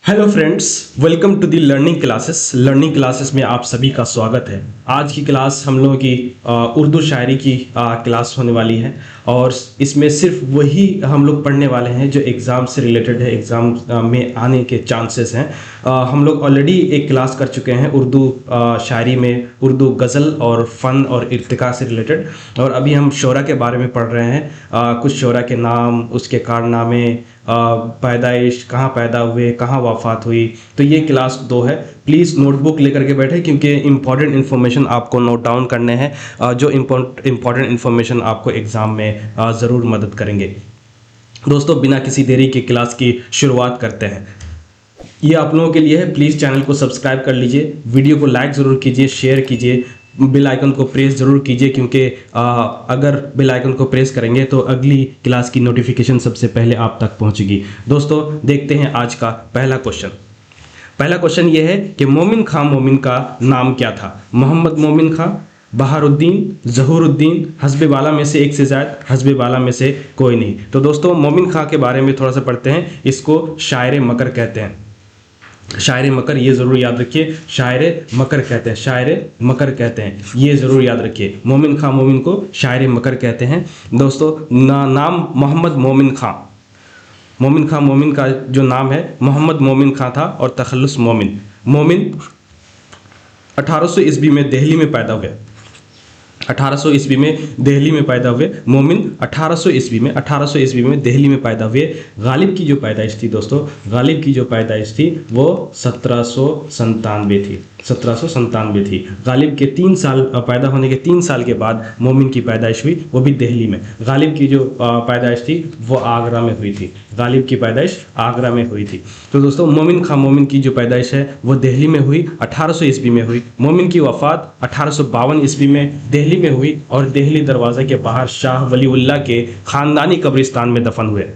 Hello friends, welcome to the learning classes में आप सभी का स्वागत है। आज की क्लास हम लोगों की उर्दू शायरी की क्लास होने वाली है और इसमें सिर्फ वही हम लोग पढ़ने वाले हैं जो एग्ज़ाम से रिलेटेड है, एग्ज़ाम में आने के चांसेस हैं। हम लोग ऑलरेडी एक क्लास कर चुके हैं उर्दू शायरी में, उर्दू गज़ल और फ़न और इर्तिका से रिलेटेड, और अभी हम शोरा के बारे में पढ़ रहे हैं। कुछ शोरा के नाम, उसके कारनामे, पैदाइश, कहाँ पैदा हुए, कहाँ वफ़ात हुई। तो ये क्लास 2 है। प्लीज़ नोटबुक लेकर के बैठे क्योंकि इंपॉर्टेंट इन्फॉर्मेशन आपको नोट डाउन करने हैं, जो इंपॉर्टेंट इन्फॉर्मेशन आपको एग्ज़ाम में ज़रूर मदद करेंगे। दोस्तों, बिना किसी देरी के क्लास की शुरुआत करते हैं। ये आप लोगों के लिए है। प्लीज़ चैनल को सब्सक्राइब कर लीजिए, वीडियो को लाइक ज़रूर कीजिए, शेयर कीजिए, बेल आइकन को प्रेस ज़रूर कीजिए क्योंकि अगर बेल आइकन को प्रेस करेंगे तो अगली क्लास की नोटिफिकेशन सबसे पहले आप तक पहुंचेगी। दोस्तों, देखते हैं आज का पहला क्वेश्चन। पहला क्वेश्चन ये है कि मोमिन खां मोमिन का नाम क्या था? मोहम्मद मोमिन खां, बहारुद्दीन, ज़हूरुद्दीन, हस्बे वाला में से एक से ज़्यादा, हस्बे वाला में से कोई नहीं। तो दोस्तों, मोमिन खां के बारे में थोड़ा सा पढ़ते हैं। इसको शायर मकर कहते हैं। शायर मकर, ये ज़रूर याद रखिए, शायर मकर कहते हैं, शायर मकर कहते हैं, ये ज़रूर याद रखिए। मोमिन खां मोमिन को शायर मकर कहते हैं। दोस्तों, नाम मोहम्मद मोमिन खां। मोमिन खां मोमिन का जो नाम है मोहम्मद मोमिन खां था और तखल्लुस मोमिन। मोमिन 1800 ईस्वी में दिल्ली में पैदा हुए। 1800 ईस्वी में दिल्ली में पैदा हुए मोमिन। 1800 ईस्वी में दिल्ली में पैदा हुए। गालिब की जो पैदाइश थी दोस्तों, गालिब की जो पैदाइश थी वो 1797 थी। 1797 थी। गालिब के 3 साल पैदा होने के 3 साल के बाद मोमिन की पैदाइश हुई, वो भी दिल्ली में। गालिब की जो पैदाइश थी वो आगरा में हुई थी। गालिब की पैदाइश आगरा में हुई थी। तो दोस्तों, मोमिन खां मोमिन की जो पैदाइश है वो दिल्ली में हुई, 1800 ईस्वी में हुई। मोमिन की वफ़ात 1852 ईस्वी में दिल्ली में हुई और दिल्ली दरवाज़ा के बाहर शाह वलीउल्लाह के ख़ानदानी कब्रिस्तान में दफन हुए।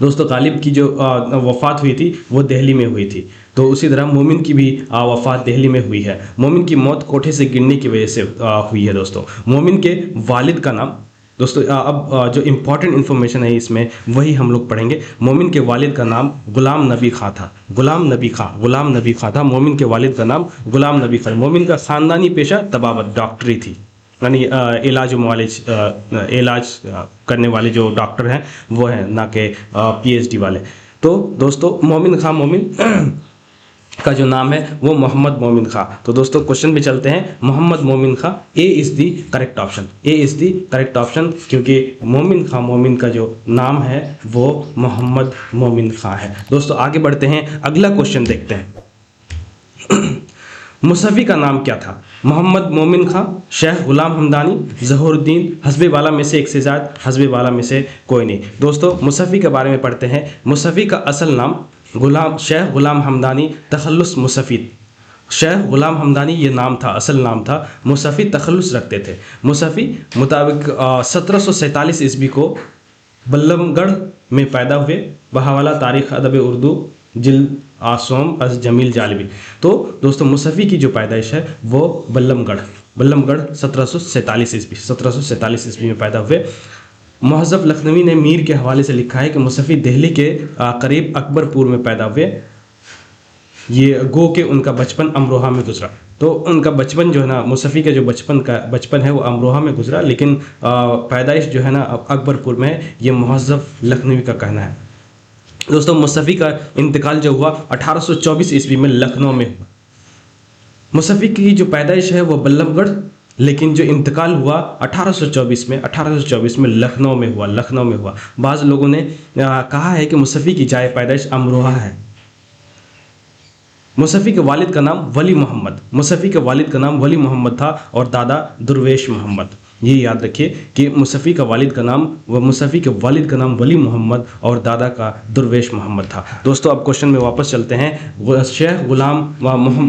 दोस्तों, गालिब की जो वफ़ात हुई थी वो दिल्ली में हुई थी। तो उसी तरह मोमिन की भी वफ़ात दिल्ली में हुई है। मोमिन की मौत कोठे से गिरने की वजह से हुई है। दोस्तों, मोमिन के वालिद का नाम, दोस्तों अब जो इम्पोर्टेंट इन्फॉर्मेशन है इसमें वही हम लोग पढ़ेंगे। मोमिन के वालिद का नाम गुलाम नबी खां था। गुलाम नबी खां था। मोमिन के वालिद का नाम गुलाम नबी खां। मोमिन का ख़ानदानी पेशा तबाबत, डॉक्टरी थी, यानी इलाज करने वाले जो डॉक्टर हैं वो हैं, ना कि PhD वाले। तो दोस्तों, मोमिन खां मोमिन का जो नाम है वो मोहम्मद मोमिन खां। तो दोस्तों, क्वेश्चन पे चलते हैं। Mohammad Momin Khan, A is the correct option. A is the correct option, क्योंकि मोमिन खां मोमिन का जो नाम है वो मोहम्मद मोमिन खां है। दोस्तों, आगे बढ़ते हैं, अगला क्वेश्चन देखते हैं। मुसफ़ी का नाम क्या था? मोहम्मद मोमिन खां, शेख गुलाम हमदानी, ज़हूरुद्दीन, हस्बे वाला में से एक से ज़्यादा, हस्बे वाला में से कोई नहीं। दोस्तों, मुसफ़ी के बारे में पढ़ते हैं। मुसफ़ी का असल नाम शेख गुलाम हमदानी तखल्लुस मुसफ़ी। शेख गुलाम हमदानी ये नाम था, असल नाम था। मुसफ़ी तखल्लुस रखते थे। मुसफ़ी मुताबिक 1747 ईस्वी को बल्लमगढ़ में पैदा हुए। बहावाला तारीख़ अदब उर्दू, जिल्द आसोम अज जमील जालबी। तो दोस्तों, मुसफ़ी की जो पैदाइश है वो बल्लमगढ़ 1747 ईस्वी में पैदा हुए। महज़ब लखनवी ने मीर के हवाले से लिखा है कि मुसफ़ी दिल्ली के करीब अकबरपुर में पैदा हुए। ये गो के उनका बचपन अमरोहा में गुजरा। तो उनका बचपन जो है ना, मुसफ़ी का जो बचपन है वो अमरोहा में गुजरा, लेकिन पैदाइश जो है ना अकबरपुर में है, ये महज़ब लखनवी का कहना है। दोस्तों, मुसफ़ी का इंतकाल जो हुआ 1824 ईस्वी में लखनऊ में हुआ। मुसफ़ी की जो पैदाइश है वो बल्लभगढ़, लेकिन जो इंतकाल हुआ 1824 में लखनऊ में हुआ। बाज़ लोगों ने कहा है कि मुसफ़ी की जाए पैदाइश अमरोहा है। मुसफ़ी के वालिद का नाम वली मोहम्मद था और दादा दुर्वेश मोहम्मद। ये याद रखिए कि मुसफ़ी के वालिद का नाम वली मोहम्मद और दादा का दुर्वेश मोहम्मद था। दोस्तों, अब क्वेश्चन में वापस चलते हैं। शेख गुलाम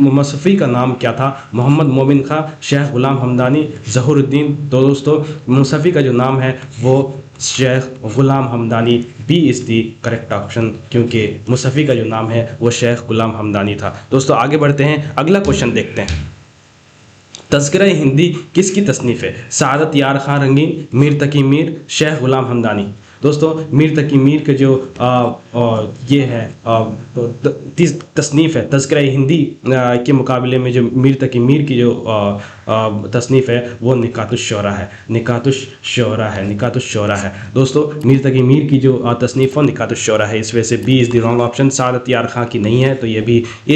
मुसफ़ी का नाम क्या था? मोहम्मद मोमिन खां, शेख गुलाम हमदानी, ज़हूरुद्दीन। तो दोस्तों, मुसफ़ी का जो नाम है वो Sheikh Ghulam Hamdani, B is the correct option, क्योंकि मुसफ़ी का जो नाम है वो शेख गुलाम हमदानी था। दोस्तों, आगे बढ़ते हैं, अगला क्वेश्चन देखते हैं। तज़किरा हिंदी किसकी तसनीफ़ है? सादत यार खां रंगीन, मीर तकी मीर, शेख गुलाम हमदानी। दोस्तों, मीर तकी मीर के जो ये है तसनीफ़ है तज़किरा हिंदी के मुकाबले में जो मीर तकी मीर की जो तसनीफ़ है वो निकातुश्शोरा है, निकातुश्शोरा है, निकातुश्शोरा है। दोस्तों मीर तकी मीर की जो तसनीफ़ है निकातुश्शोरा है। इस वजह से B is the wrong option. Saadat Yar Khan की नहीं है तो ये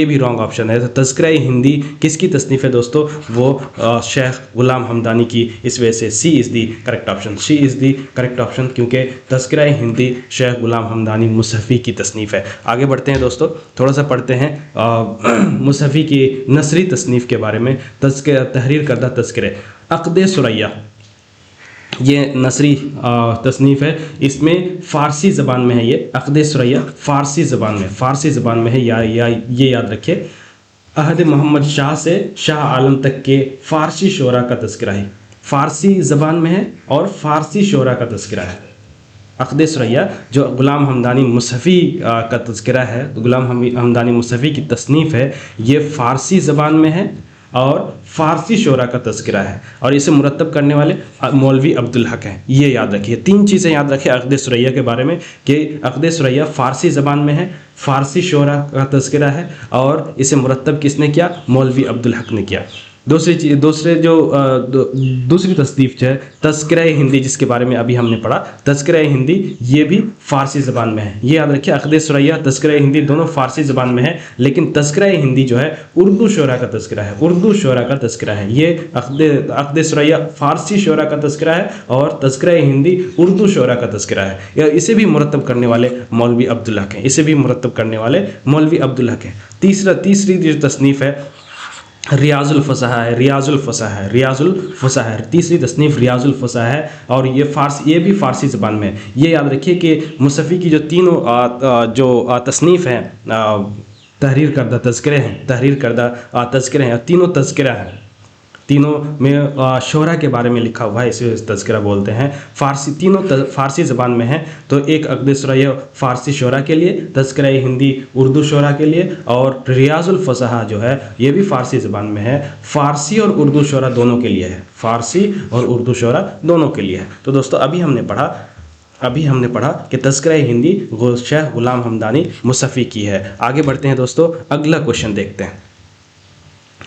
भी रॉन्ग ऑप्शन है। तो तज़किरा हिंदी किसकी तसनीफ़ है दोस्तों? वो शेख गुलाम हमदानी की। इस वजह से C is the correct option, C is the correct option, क्योंकि तज़किरा हिंदी शेख गुलाम हमदानी मुसफ़ी की तसनीफ़ है। आगे बढ़ते हैं दोस्तों, थोड़ा सा पढ़ते हैं मुसफ़ी की नसरी तसनीफ़ के बारे में। तहरीर करदा तज़किरे अक़द सुरैया, ये नसरी तसनीफ़ है। इसमें फ़ारसी ज़बान में है। ये अक़द सुरैया फ़ारसी ज़बान में है। ये याद रखिए। अहद मोहम्मद शाह से शाह आलम तक के फ़ारसी शोरा का तज़किरा है। फ़ारसी ज़बान में है और फ़ारसी शोरा का तज़किरा है। अक़द सुरैया जो गुलाम हमदानी मुसफ़ी का तज़किरा है, तो गुलाम हमदानी मुसफ़ी की तसनीफ़ है, ये फ़ारसी ज़बान में है और फ़ारसी शोरा का तज़किरा है और इसे मुरतब करने वाले मौलवी अब्दुल हक हैं। ये याद रखिए, 3 चीज़ें याद रखिए अक़द सुरैया के बारे में कि अक़द सुरैया फ़ारसी ज़बान में है, फ़ारसी शोरा का तज़किरा है और इसे मुरतब किसने किया? मौलवी अब्दुल हक ने किया। दूसरी तसनीफ़ जो है तज़किरा हिंदी, जिसके बारे में अभी हमने पढ़ा, तज़किरा हिंदी ये भी फ़ारसी ज़बान में है। ये याद रखिए, अक़द सुरैया तज़किरा हिंदी दोनों फ़ारसी ज़बान में है, लेकिन तज़किरा हिंदी जो है उर्दू शोरा का तज़किरा है, उर्दू शोरा का तज़किरा है। ये अक़द सुरैया फ़ारसी शोरा का तज़किरा है और तज़किरा हिंदी उर्दू शोरा का तज़किरा है। इसे भी मुरतब करने वाले मौलवी अब्दुल हक हैं, इसे भी मुरतब करने वाले मौलवी अब्दुल हक हैं। तीसरी जो तसनीफ़ है रियाजुल फसाहा है, रियाजुल फसाहा है। तीसरी तसनीफ़ रियाजुल फसाहा है और ये भी फ़ारसी ज़बान में है। ये याद रखिए कि मुसफ़ी की जो तीनों तसनीफ़ हैं तहरीर करदा तज़किरे हैं, तीनों तज़किरा हैं, तीनों में शोरा के बारे में लिखा हुआ है, इसे तज़किरा बोलते हैं। तीनों फ़ारसी ज़बान में है। तो एक अक़द सुरैया फ़ारसी शोरा के लिए, तज़किरा हिंदी उर्दू शोरा के लिए और रियाजुल फसाहा जो है ये भी फ़ारसी ज़बान में है। फ़ारसी और उर्दू शोरा दोनों के लिए है, फ़ारसी और उर्दू शोरा दोनों के लिए है। तो दोस्तों अभी हमने पढ़ा कि तज़किरा हिंदी शेख गुलाम हमदानी मुसफ़ी की है। आगे बढ़ते हैं दोस्तों, अगला क्वेश्चन देखते हैं।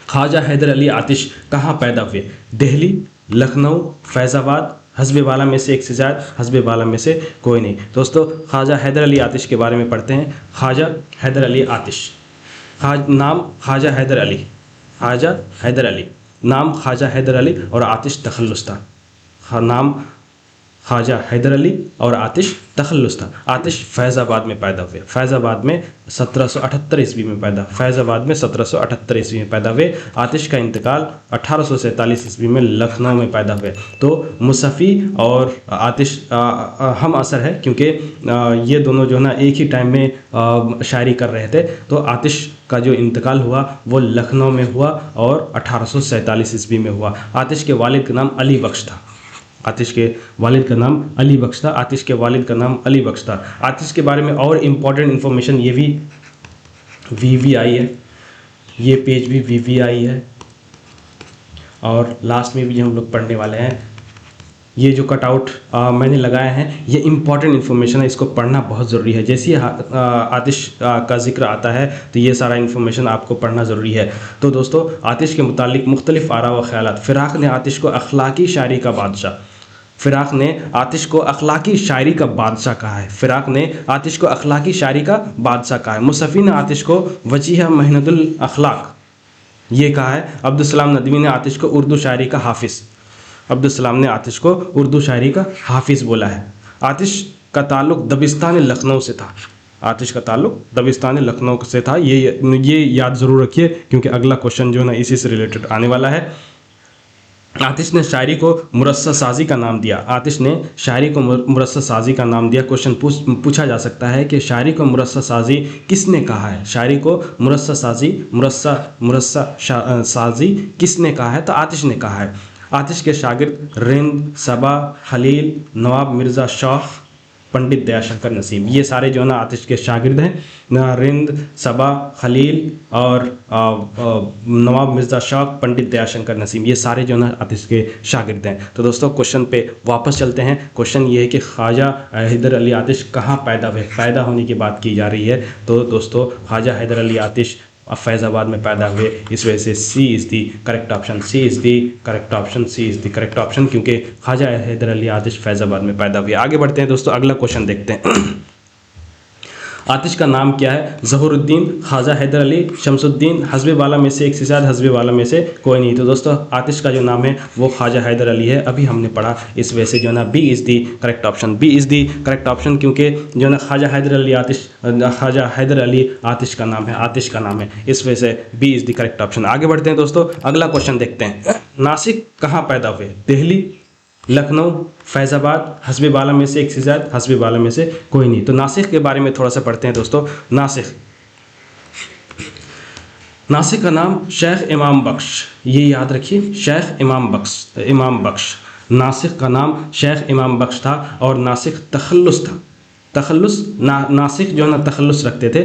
ख्वाजा हैदर अली आतिश कहाँ पैदा हुए? दिल्ली, लखनऊ, फैज़ाबाद, हस्ब वाला में से एक से ज़्यादा, हस्ब वाला में से कोई नहीं। दोस्तों ख्वाजा हैदर अली आतिश के बारे में पढ़ते हैं। ख्वाजा हैदर अली आतिश, नाम ख्वाजा हैदर अली, नाम ख्वाजा हैदर अली और आतिश तखल्लुस था। नाम ख्वाजा हैदर अली और आतिश तखल्लुस था। आतिश फैज़ाबाद में पैदा हुए, फैज़ाबाद में 1778 ईस्वी में पैदा हुए। आतिश का इंतकाल 1847 ईस्वी में लखनऊ में पैदा हुए। तो मुसफ़ी और आतिश हम असर है, क्योंकि ये दोनों जो ना एक ही टाइम में शायरी कर रहे थे। तो आतिश का जो इंतकाल हुआ वो लखनऊ में हुआ और 1847 ईस्वी में हुआ। आतिश के वालिद का नाम अली बख्श था। आतिश के वालिद का नाम अली बख्श था। आतिश के बारे में और इम्पॉर्टेंट इन्फॉर्मेशन ये भी VVI है, ये पेज भी VVI है और लास्ट में भी हम लोग पढ़ने वाले हैं। ये जो कटआउट मैंने लगाए हैं ये इम्पॉर्टेंट इन्फॉर्मेशन है, इसको पढ़ना बहुत ज़रूरी है। जैसे ही आतिश का जिक्र आता है तो ये सारा इन्फॉर्मेशन आपको पढ़ना ज़रूरी है। तो दोस्तों आतिश के मुतालिक मुख्तलिफ आरा व ख़यालात। फ़िराक़ ने आतिश को अखलाकी शायरी का बादशाह, फ़िराक़ ने आतिश को अखलाकी शायरी का बादशाह कहा है। फ़िराक़ ने आतिश को अखलाकी शायरी का बादशाह कहा है। मुसफ़ी ने आतिश को वजीह महनतुल अखलाक ये कहा है। अब्दुस्सलाम नदवी ने आतिश को उर्दू शायरी का हाफिज़, बोला है। आतिश का ताल्लुक़ दबिस्तान लखनऊ से था। ये याद ज़रूर रखिए, क्योंकि अगला क्वेश्चन जो है ना इसी से रिलेटेड आने वाला है। आतिश ने शायरी को मुरस्सा साजी का नाम दिया। क्वेश्चन पूछा जा सकता है कि शायरी को मुरस्सा साजी किसने कहा है? शायरी को मुरस्सा साजी किसने कहा है? तो आतिश ने कहा है। आतिश के शागिर्द रिंद, सबा, खलील, नवाब मिर्ज़ा शौख, पंडित दयाशंकर नसीम, ये सारे जो है ना आतिश के शागिर्द हैं। रिंद, सबा, खलील और नवाब मिर्ज़ा शौक, पंडित दयाशंकर नसीम, ये सारे जो है ना आतिश के शागिर्द हैं। तो दोस्तों क्वेश्चन पे वापस चलते हैं। क्वेश्चन ये है कि ख्वाजा हैदर अली आतिश कहाँ पैदा हुए, पैदा होने की बात की जा रही है। तो दोस्तों ख्वाजा हैदर अली आतिश फैज़ाबाद में पैदा हुए, इस वजह से C is the correct option, C is the correct option, C is the correct option, क्योंकि ख्वाजा हैदर अली आतिश फैज़ाबाद में पैदा हुए। आगे बढ़ते हैं दोस्तों, अगला क्वेश्चन देखते हैं। आतिश का नाम क्या है? ज़हरुद्दीन, ख्वाजा हैदर अली, शमसुद्दीन, हस्बे वाला में से एक से ज़्यादा, हस्बे वाला में से कोई नहीं। तो दोस्तों आतिश का जो नाम है वो ख्वाजा हैदर अली है, अभी हमने पढ़ा, इस वजह से जो है ना B is the correct option, B is the correct option, क्योंकि जो है ना ख्वाजा हैदर अली आतिश, ख्वाजा हैदर अली आतिश का नाम है, आतिश का नाम है, इस वजह से B is the correct option. आगे बढ़ते हैं दोस्तों, अगला क्वेश्चन देखते हैं। नासिक कहाँ पैदा हुए? दिल्ली, लखनऊ, फैज़ाबाद, हस्बे वाला में से एक से ज़्यादा, हस्बे वाला में से कोई नहीं। तो नासिक के बारे में थोड़ा सा पढ़ते हैं दोस्तों। नासिक का नाम शेख इमाम बख्श, ये याद रखिए, शेख इमाम बख्श। नासिक का नाम शेख इमाम बख्श था और नासिक तखल्लुस था। नासिक जो है ना तखल्लुस रखते थे।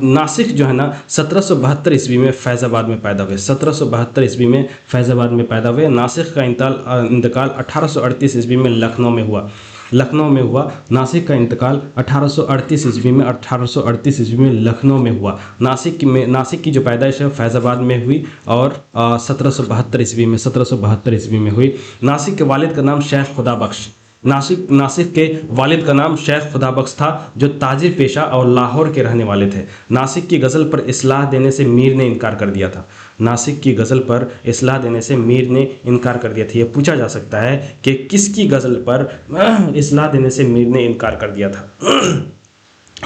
नासिक जो है ना 1772 ईस्वी में फैज़ाबाद में पैदा हुए, 1772 ईस्वी में फैज़ाबाद में पैदा हुए। नासिक का इंतकाल 1838 ईस्वी में लखनऊ में हुआ। नासिक का इंतकाल 1838 ईस्वी में, 1838 ईस्वी में लखनऊ में हुआ। नासिक की जो पैदाइश है फैज़ाबाद में हुई और 1772 ईस्वी में हुई। नासिक के वालिद का नाम शेख खुदा बख्श, नासिक के वालिद का नाम शेख खुदा बख्श था, जो ताजिर पेशा और लाहौर के रहने वाले थे। नासिक की गज़ल पर इस्लाह देने से मीर ने इनकार कर दिया था। नासिक की गज़ल पर इस्लाह देने से मीर ने इनकार कर दिया था। ये पूछा जा सकता है कि किसकी गज़ल पर इस्लाह देने से मीर ने इनकार कर दिया था।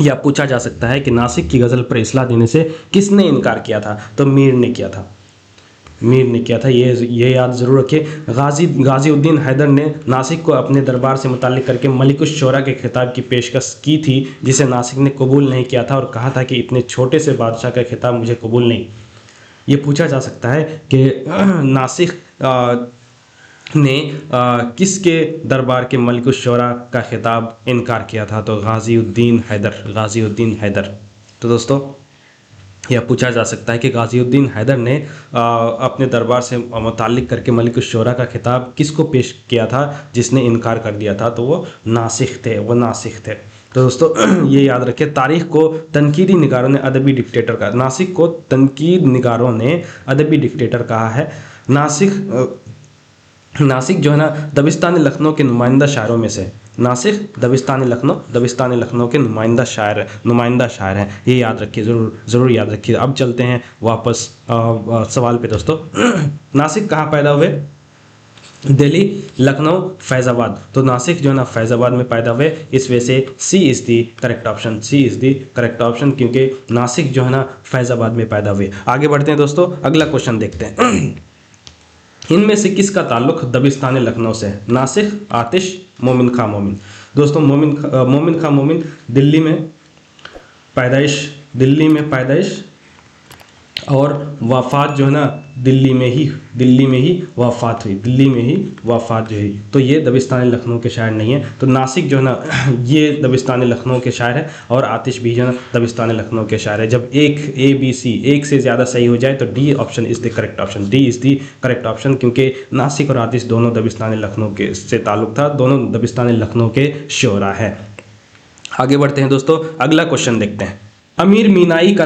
या पूछा जा सकता है कि नासिक की गज़ल पर इस्लाह देने से किसने इनकार किया था? तो मीर ने किया था। ये याद ज़रूर रखिए। गाज़ीउद्दीन हैदर ने नासिक को अपने दरबार से मुताल्लिक़ करके मलिकुश शोरा के खिताब की पेशकश की थी, जिसे नासिक ने कबूल नहीं किया था और कहा था कि इतने छोटे से बादशाह का खिताब मुझे कबूल नहीं। ये पूछा जा सकता है कि नासिक ने किसके दरबार के मलिकुश शोरा का खिताब इनकार किया था? तो गाज़ीउद्दीन हैदर। तो दोस्तों यह पूछा जा सकता है कि गाज़ीउद्दीन हैदर ने अपने दरबार से मुताल्लिक़ करके मलिकुश शोरा का खिताब किसको पेश किया था जिसने इनकार कर दिया था? तो वो नासिक थे। तो दोस्तों ये याद रखिए। तारीख़ को तनकीदी निगारों ने अदबी डिक्टेटर कहा। नासिक को तनकीद निगारों ने अदबी डिक्टेटर कहा है। नासिक जो है ना दबिस्तान लखनऊ के नुमाइंदा शायरों में से, नासिक दबिस्तान लखनऊ के नुमाइंदा शायर हैं। ये याद रखिए, ज़रूर याद रखिए। अब चलते हैं वापस सवाल पे दोस्तों। नासिक कहाँ पैदा हुए? दिल्ली, लखनऊ, फैज़ाबाद। तो नासिक जो है ना फैज़ाबाद में पैदा हुए, इस वजह से C is the correct option, क्योंकि नासिक जो है ना फैज़ाबाद में पैदा हुए। आगे बढ़ते हैं दोस्तों, अगला क्वेश्चन देखते हैं। इनमें से किसका ताल्लुक दबिस्तान लखनऊ से? नासिक, आतिश, मोमिन खां मोमिन। दोस्तों मोमिन खां मोमिन दिल्ली में पैदाइश और वफ़ात जो है ना दिल्ली में ही वफ़ात हुई। तो ये दबिस्तान लखनऊ के शायर नहीं है। तो नासिक जो है ना ये दबिस्तान लखनऊ के शायर है और आतिश भी जो है ना दबिस्तान लखनऊ के शायर है। जब एक से ज़्यादा सही हो जाए तो D option is the correct option, क्योंकि नासिक और आतिश दोनों दबिस्तान लखनऊ के से ताल्लुक़ था, दोनों दबिस्तान लखनऊ के शोरा है। आगे बढ़ते हैं दोस्तों, अगला क्वेश्चन देखते हैं। अमीर मीनाई का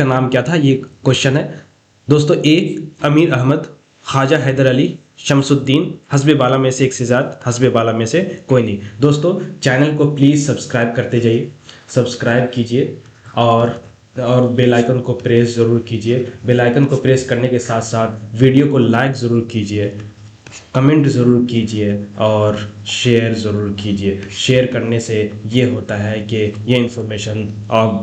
नाम क्या था? ये क्वेश्चन है दोस्तों। ए अमीर अहमद, ख्वाजा हैदर अली, शमसुद्दीन, हस्बे वाला में से एक से ज़्यादा, हस्बे वाला में से कोई नहीं। दोस्तों चैनल को प्लीज़ सब्सक्राइब करते जाइए, सब्सक्राइब कीजिए और बेल आइकन को प्रेस ज़रूर कीजिए। बेल आइकन को प्रेस करने के साथ साथ वीडियो को लाइक ज़रूर कीजिए, कमेंट ज़रूर कीजिए और शेयर ज़रूर कीजिए। शेयर करने से ये होता है कि ये इन्फॉर्मेशन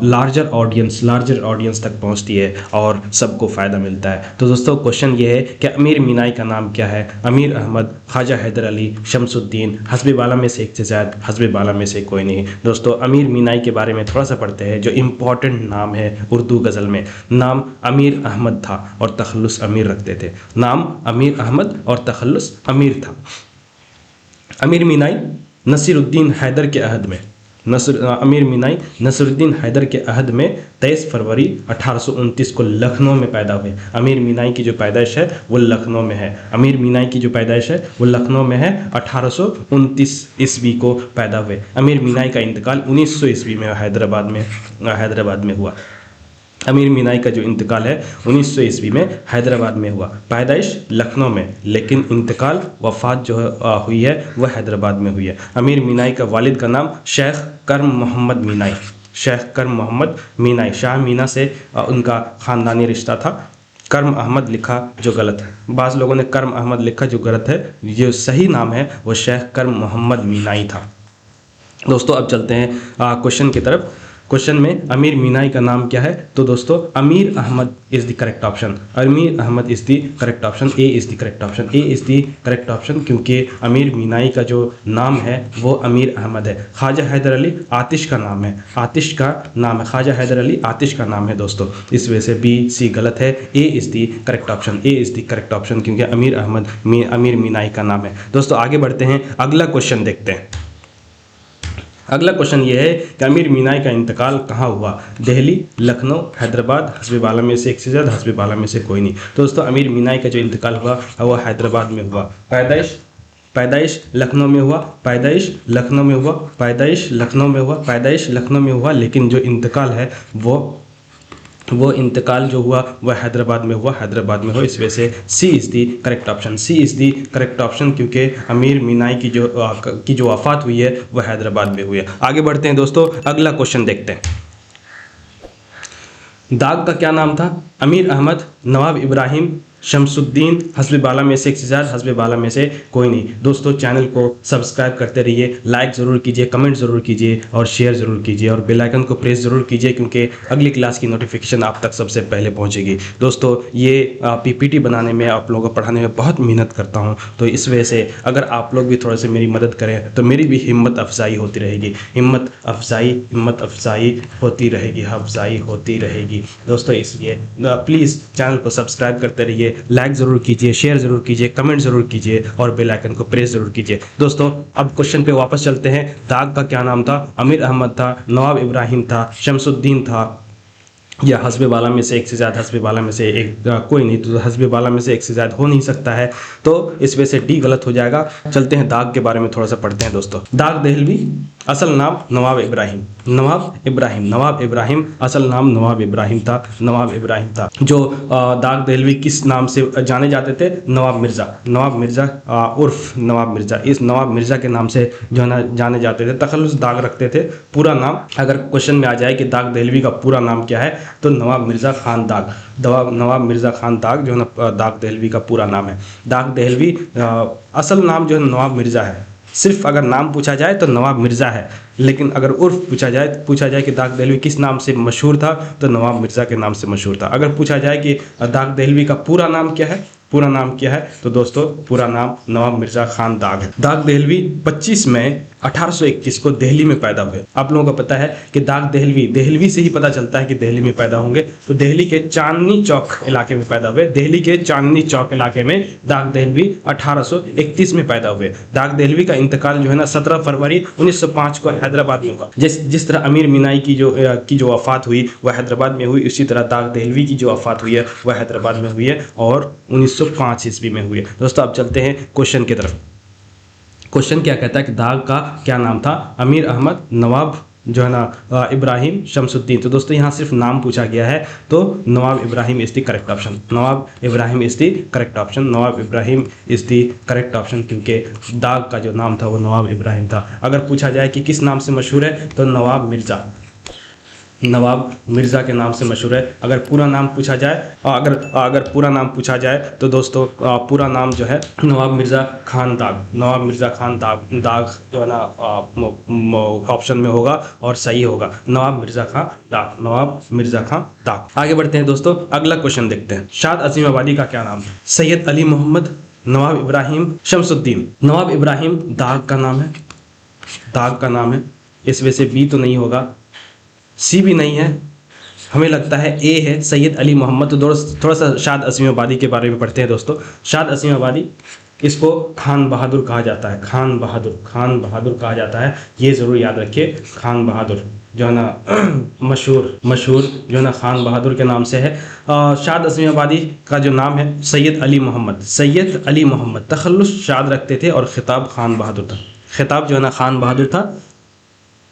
लार्जर ऑडियंस तक पहुंचती है और सबको फ़ायदा मिलता है। तो दोस्तों क्वेश्चन ये है कि अमीर मीनाई का नाम क्या है? अमीर अहमद, ख्वाजा हैदर अली, शमसुद्दीन, हस्बे वाला में से एक से ज़्यादा, हस्बे वाला में से कोई नहीं। दोस्तों अमीर मीनाई के बारे में थोड़ा सा पढ़ते हैं। जो इम्पॉर्टेंट नाम है उर्दू गज़ल में, नाम अमीर अहमद था और तखल्लुस अमीर रखते थे। नाम अमीर अहमद और तखल्लुस अमीर था। अमीर मीनाई नसीरुद्दीन हैदर के अहद में, अमीर मीनाई नसीरुद्दीन हैदर के अहद में 23 फरवरी 1829 को लखनऊ में पैदा हुए। अमीर मीनाई की जो पैदाइश है वो लखनऊ में है। अमीर मीनाई की जो पैदाइश है वो लखनऊ में है, 1829 ईस्वी को पैदा हुए। अमीर मीनाई का इंतकाल 1900 ईस्वी में हैदराबाद में हुआ। अमीर मीनाई का जो इंतकाल है 1900 ईस्वी में हैदराबाद में हुआ। पैदाइश लखनऊ में, लेकिन इंतकाल वफ़ात जो हुई है वह हैदराबाद में हुई है। अमीर मीनाई का वालिद का नाम शेख कर्म मोहम्मद मीनाई, शेख कर्म मोहम्मद मीनाई, शाह मीना से उनका ख़ानदानी रिश्ता था। कर्म अहमद लिखा जो गलत है, बाज़ लोगों ने कर्म अहमद लिखा जो गलत है, जो सही नाम है वो शेख कर्म मोहम्मद मीनाई था। दोस्तों अब चलते हैं क्वेश्चन की तरफ। क्वेश्चन में अमीर मीनाई का नाम क्या है? तो दोस्तों Amir Ahmad is the correct option. Amir Ahmad is the correct option. A is the correct option. A is the correct option, क्योंकि अमीर मीनाई का जो नाम है वो अमीर अहमद है। ख्वाजा हैदर अली आतिश का नाम है, आतिश का नाम है, ख्वाजा हैदर अली आतिश का नाम है दोस्तों। इस वजह से बी सी गलत है। ए is the correct option. A is the correct option, क्योंकि अमीर अहमद अमीर मीनाई का नाम है। दोस्तों आगे बढ़ते हैं, अगला क्वेश्चन देखते हैं। अगला क्वेश्चन ये है कि अमीर मीनाई का इंतकाल कहाँ हुआ? दिल्ली, लखनऊ, हैदराबाद, हस्बी आला में से एक से ज़्यादा, हस्बी आला में से कोई नहीं। दोस्तों अमीर मीनाई का जो इंतकाल हुआ वह हैदराबाद में हुआ। पैदाइश लखनऊ में हुआ, पैदाइश लखनऊ में हुआ, पैदाइश लखनऊ में हुआ, पैदाइश लखनऊ में हुआ, लेकिन जो इंतकाल है वो इंतकाल जो हुआ वह हैदराबाद में हुआ, हैदराबाद में हुआ। इस वजह से C is the correct option. C is the correct option, क्योंकि अमीर मीनाई की जो वफ़ात हुई है वह हैदराबाद में हुई है। आगे बढ़ते हैं दोस्तों, अगला क्वेश्चन देखते हैं। दाग का क्या नाम था? अमीर अहमद, नवाब इब्राहिम, शमसुद्दीन, हस्बी बाला में से एक से ज़्यादा, हस्बी बाला में से कोई नहीं। दोस्तों चैनल को सब्सक्राइब करते रहिए, लाइक ज़रूर कीजिए, कमेंट ज़रूर कीजिए और शेयर ज़रूर कीजिए और बेल आइकन को प्रेस ज़रूर कीजिए, क्योंकि अगली क्लास की नोटिफिकेशन आप तक सबसे पहले पहुंचेगी। दोस्तों ये पीपीटी बनाने में, आप लोगों को पढ़ाने में बहुत मेहनत करता हूं, तो इस वजह से अगर आप लोग भी थोड़ा सा मेरी मदद करें तो मेरी भी हिम्मत अफजाई होती रहेगी, हिम्मत अफजाई होती रहेगी दोस्तों। इसलिए प्लीज़ चैनल को सब्सक्राइब करते रहिए, लाइक ज़रूर कीजिए, शेयर ज़रूर कीजिए, कमेंट ज़रूर कीजिए और बेल आइकन को प्रेस ज़रूर कीजिए। दोस्तों अब क्वेश्चन पे वापस चलते हैं। दाग का क्या नाम था? अमीर अहमद था, नवाब इब्राहिम था, शमसुद्दीन था, या हस्बी बाला में से एक से ज़्यादा, हस्बी बाला में से एक कोई नहीं, तो हस्बी बाला में से एक से ज़्यादा हो नहीं सकता है, तो इस वजह से डी गलत हो जाएगा। चलते हैं दाग के बारे में थोड़ा सा पढ़ते हैं दोस्तों। दाग दहलवी, असल नाम नवाब इब्राहिम, असल नाम नवाब इब्राहिम था। जो दाग दहलवी किस नाम से जाने जाते थे? नवाब मिर्ज़ा उर्फ नवाब मिर्ज़ा। इस नवाब मिर्ज़ा के नाम से जो है ना जाने जाते थे। तखल्लुस दाग रखते थे। पूरा नाम अगर क्वेश्चन में आ जाए कि दाग दहलवी का पूरा नाम क्या है, तो नवाब मिर्ज़ा खान दाग, नवाब मिर्ज़ा खान दाग जो है ना दाग दहलवी का पूरा नाम है। दाग दहलवी असल नाम जो है नवाब मिर्ज़ा है। सिर्फ अगर नाम पूछा जाए तो नवाब मिर्ज़ा है, लेकिन अगर उर्फ पूछा जाए कि दाग दहलवी किस नाम से मशहूर था, तो नवाब मिर्ज़ा के नाम से मशहूर था। अगर पूछा जाए कि दाग दहलवी का पूरा नाम क्या है, तो दोस्तों पूरा नाम नवाब मिर्ज़ा खान दाग है। दाग दहलवी 25 मई 1821 को दिल्ली में पैदा हुए। आप लोगों को पता है कि दाग दहलवी से ही पता चलता है कि दिल्ली में पैदा होंगे, तो दिल्ली के चांदनी चौक इलाके में पैदा हुए। दिल्ली के चांदनी चौक इलाके में दाग दहलवी 1831 में पैदा हुए। दाग दहलवी का इंतकाल जो है ना 17 फरवरी 1905 को हैदराबाद में हुआ। जिस तरह अमीर मीनाई की जो वफ़ात हुई वह हैदराबाद में हुई, उसी तरह दाग दहलवी की जो वफ़ात हुई है वह हैदराबाद में हुई है और 1905 ईस्वी में हुई है। दोस्तों अब चलते हैं क्वेश्चन की तरफ। क्वेश्चन क्या कहता है कि दाग का क्या नाम था? अमीर अहमद, नवाब जो है ना इब्राहिम, शमसुद्दीन। तो दोस्तों यहाँ सिर्फ नाम पूछा गया है, तो Nawab Ibrahim is the correct option. Nawab Ibrahim is the correct option. Nawab Ibrahim is the correct option, क्योंकि दाग का जो नाम था वो नवाब इब्राहिम था। अगर पूछा जाए कि किस नाम से मशहूर है, तो नवाब मिर्ज़ा के नाम से मशहूर है। अगर पूरा नाम पूछा जाए, अगर पूरा नाम पूछा जाए तो दोस्तों पूरा नाम जो है नवाब मिर्ज़ा खान दाग जो है ना ऑप्शन में होगा और सही होगा। नवाब मिर्ज़ा खान दाग। आगे बढ़ते हैं दोस्तों, अगला क्वेश्चन देखते हैं। शाद अजीम आबादी का क्या नाम? सैयद अली मोहम्मद, नवाब इब्राहिम, शमसुद्दीन। नवाब इब्राहिम दाग का नाम है, इस वजह से बी तो नहीं होगा, सी भी नहीं है, हमें लगता है ए है सैयद अली मोहम्मद। तो थोड़ा सा शाद असीम आबादी के बारे में पढ़ते हैं दोस्तों। शाद असीम आबादी इसको खान बहादुर कहा जाता है, खान बहादुर कहा जाता है, ये ज़रूर याद रखिए। खान बहादुर जो है ना मशहूर जो है ना खान बहादुर के नाम से है। शाद अज़ीमाबादी का जो नाम है सैयद अली मोहम्मद, तखल्लुस शाद रखते थे और खिताब खान बहादुर था। खिताब जो है ना खान बहादुर था,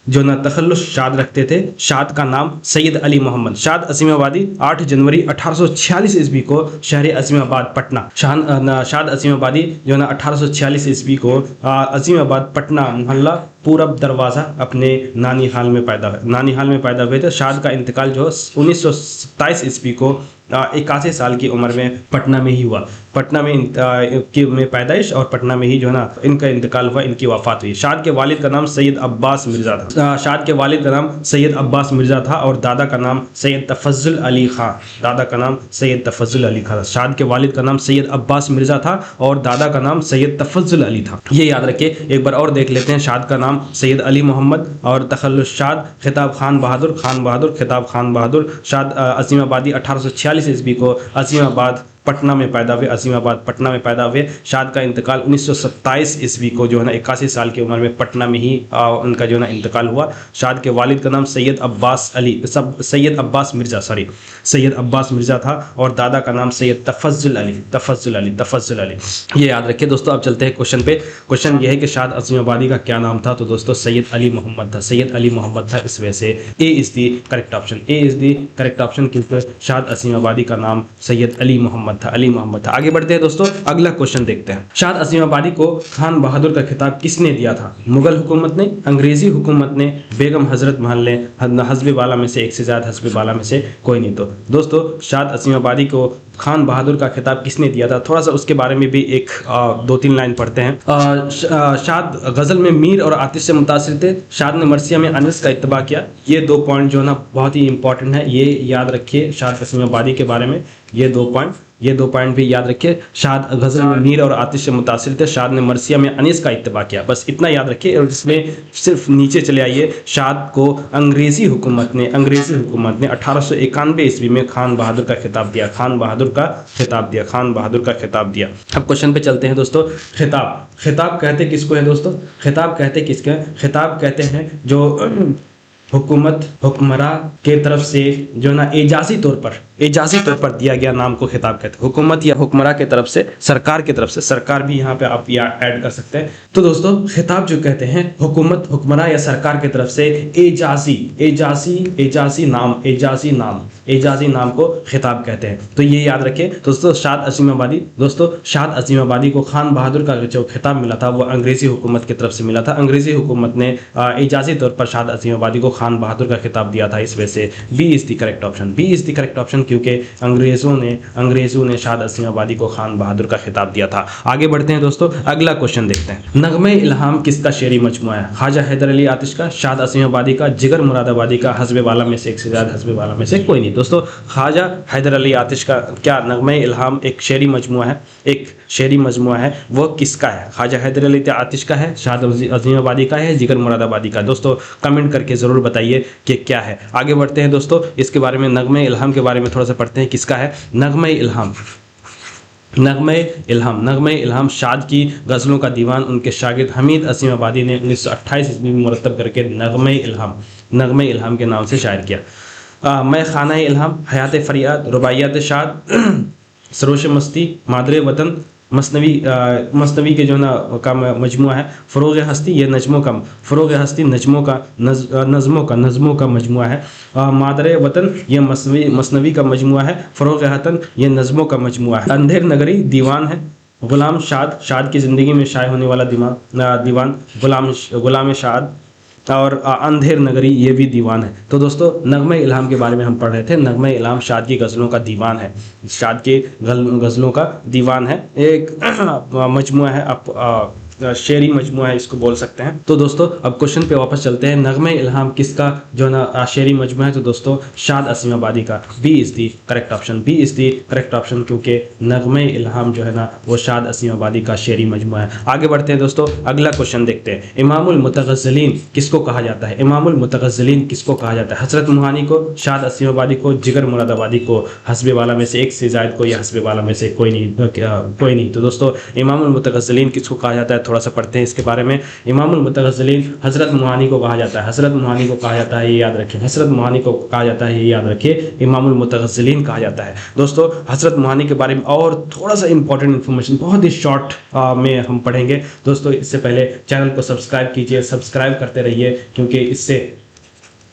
जो ना तखल्लुस शाद रखते थे। शाद का नाम सैयद अली मोहम्मद। शाद अज़ीमाबादी 8 जनवरी 1846 ईस्वी को शहर अज़ीमाबाद पटना, शाद अज़ीमाबादी जो ना 1846 ईस्वी को अज़ीमाबाद पटना मोहल्ला पूरब दरवाज़ा अपने नानी हाल में पैदा हुए थे। शाद का इंतकाल जो 1927 ईस्वी को 81 साल की उम्र में पटना में ही हुआ। पटना में पैदाइश और पटना में ही जो है ना इनका इंतकाल हुआ, इनकी वफ़ात हुई। शाद के वालिद का नाम सैयद अब्बास मिर्ज़ा था। शाद के वालिद का नाम सैयद अब्बास मिर्ज़ा था और दादा का नाम सैयद तफज़्ज़ुल अली खां। शाद के वालिद का नाम सैयद अब्बास मिर्ज़ा था और दादा का नाम सैयद तफज़्ज़ुल अली था। ये याद रखिए। एक बार और देख लेते हैं। शाद का नाम सैयद अली मोहम्मद और तखल्लुस शाद, खिताब खान बहादुर, खिताब खान बहादुर। शाद अज़ीमाबादी 1846 ईस्वी को अज़ीमाबाद पटना में पैदा हुए। शाद का इंतकाल 1927 ईस्वी को जो है ना 81 साल की उम्र में पटना में ही उनका जो है ना इंतकाल हुआ। शाद के वालिद का नाम सैयद अब्बास मिर्ज़ा था और दादा का नाम सैयद तफज़्ज़ुल अली। ये याद रखिए दोस्तों। अब चलते हैं क्वेश्चन पे। क्वेश्चन ये है कि शाद अज़ीमाबादी का क्या नाम था? तो दोस्तों सैयद अली मोहम्मद था। इस वजह से ए इज़ दी करेक्ट ऑप्शन, क्योंकि शाद अज़ीमाबादी का नाम सैयद अली मोहम्मद था। आगे बढ़ते हैं दोस्तों, अगला क्वेश्चन देखते हैं। शाद अज़ीमाबादी को खान बहादुर का खिताब किसने दिया था? मुगल हुकूमत ने, अंग्रेजी हुकूमत ने, बेगम हजरत महल ने, हस्बे वाला में से एक से ज़्यादा हस्बे वाला में से कोई नहीं। तो दोस्तों शाद अज़ीमाबादी को खान बहादुर का खिताब किसने दिया था? थोड़ा सा उसके बारे में भी एक 2-3 लाइन पढ़ते हैं। शाद गज़ल में मीर और आतिश से मुतासिर थे। शाद ने मरसिया में अनस का इत्तबा किया। ये 2 पॉइंट जो है ना बहुत ही इंपॉर्टेंट है, ये याद रखिए। शाद अज़ीमाबादी के बारे में ये 2 पॉइंट भी याद रखिए। शाद गज़ल में मीर और आतिश से मुतासिर थे। शाद ने मरसिया में अनीस का इत्तबा किया। बस इतना याद रखिए। और इसमें सिर्फ नीचे चले आइए। शाद को अंग्रेज़ी हुकूमत ने 1891 ईस्वी में खान बहादुर का खिताब दिया। अब क्वेश्चन पे चलते हैं दोस्तों। खिताब कहते किसको है दोस्तों? खिताब कहते हैं जो हुक्मरा के तरफ से जो ना एजाजी तौर पर दिया गया नाम को खिताब कहते हैं। हुकूमत या हुक्मरा के तरफ से, सरकार की तरफ से, सरकार भी यहाँ पे आप ऐड कर सकते हैं। तो दोस्तों खिताब जो कहते हैं हुकूमत, हुक्मरा या सरकार की तरफ से एजाजी नाम को खिताब कहते हैं। तो ये याद रखें दोस्तों। शाद अज़ीमाबादी को खान बहादुर का जो खिताब मिला था वो अंग्रेजी हुकूमत की तरफ से मिला था। अंग्रेजी हुकूमत ने एजाजी तौर पर शाद अज़ीमाबादी को खान बहादुर का खिताब दिया था। इस वजह से B is the correct option, क्योंकि अंग्रेज़ों ने शाद अज़ीमाबादी को खान बहादुर का खिताब दिया था। आगे बढ़ते हैं दोस्तों, अगला क्वेश्चन देखते हैं। नग़्मे इल्हाम किसका शेरी मजमुआ है? ख्वाजा हैदर अली आतिश का, शाद अज़ीमाबादी का, जिगर मुरादाबादी का, हस्बे वाला में से एक से ज़्यादा हस्बे वाला में से कोई नहीं। दोस्तों ख्वाजा हैदर अली आतिश का क्या नग़्मे इल्हाम एक शेरी मजमुआ है, वो किसका है? ख्वाजा हैदर अली आतिश का है, शाद अज़ीमाबादी का है, जिगर मुरादाबादी का? दोस्तों कमेंट करके ज़रूर बताइए कि क्या है। आगे बढ़ते हैं दोस्तों, इसके बारे में नग़्मे इल्हाम के बारे में थोड़ा सा पढ़ते हैं। किसका है नग़्मे इल्हाम? शाद की गज़लों का दीवान उनके शागिर्द हमीद अज़ीमाबादी ने 1928 ईस्वी में मुरतब करके नग़्मे इल्हाम के नाम से शायर किया। मैं खाना इल्हाम, हयात फ़रियाद, रुबाइयात शाद, सरोश मस्ती, मादरे वतन, मसनवी के जो ना का मजमुआ है। फ़रोग़ हस्ती, ये नज़मों का मजमुआ है। मादरे वतन ये मसनवी का मजमुआ है। फ़रोग़ हतन ये नज़मों का मजमुआ है। अंधेर नगरी दीवान है। ग़ुलाम शाद की ज़िंदगी में शाये होने वाला दीवान ग़ुलाम शाद और अंधेर नगरी ये भी दीवान है। तो दोस्तों नग़्मे इल्हाम के बारे में हम पढ़ रहे थे। नग़्मे इल्हाम शाद की गज़लों का दीवान है, शाद के गज़लों का दीवान है, एक मजमुआ है। शेरी मजमू है, इसको बोल सकते हैं। तो दोस्तों अब क्वेश्चन पे वापस चलते हैं। नगमे इल्हाम किसका जो है ना शेरी मजमू है? तो दोस्तों शाद असीम आबादी का। B is the correct option, B is the correct option, क्योंकि नगमे इल्हाम जो है ना वो शाद असीम आबादी का शेरी मजमू है। आगे बढ़ते हैं दोस्तों, अगला क्वेश्चन देखते हैं। इमामुल मुतगज़्ज़लीन किसको कहा जाता है? इमामुल मुतगज़्ज़लीन किसको कहा जाता है? हज़रत मुहानी को, शाद असीम आबादी को, जिगर मुरादाबादी को, हस्बे वाला में से एक से ज़ायद को, या हस्बे वाला में से कोई नहीं। तो दोस्तों इमामुल मुतगज़्ज़लीन किसको कहा जाता है? थोड़ा सा पढ़ते हैं इसके बारे में। इमामुल मुतगज़्ज़लीन हज़रत मुहानी को कहा जाता है, हज़रत मुहानी को कहा जाता है, ये याद रखिए। हज़रत मुहानी को कहा जाता है, ये याद रखिए, इमामुल मुतगज़्ज़लीन कहा जाता है। दोस्तों हज़रत मुहानी के बारे में और थोड़ा सा इंपॉर्टेंट इन्फॉर्मेशन बहुत ही शॉर्ट में हम पढ़ेंगे। दोस्तों इससे पहले चैनल को सब्सक्राइब कीजिए, सब्सक्राइब करते रहिए, क्योंकि इससे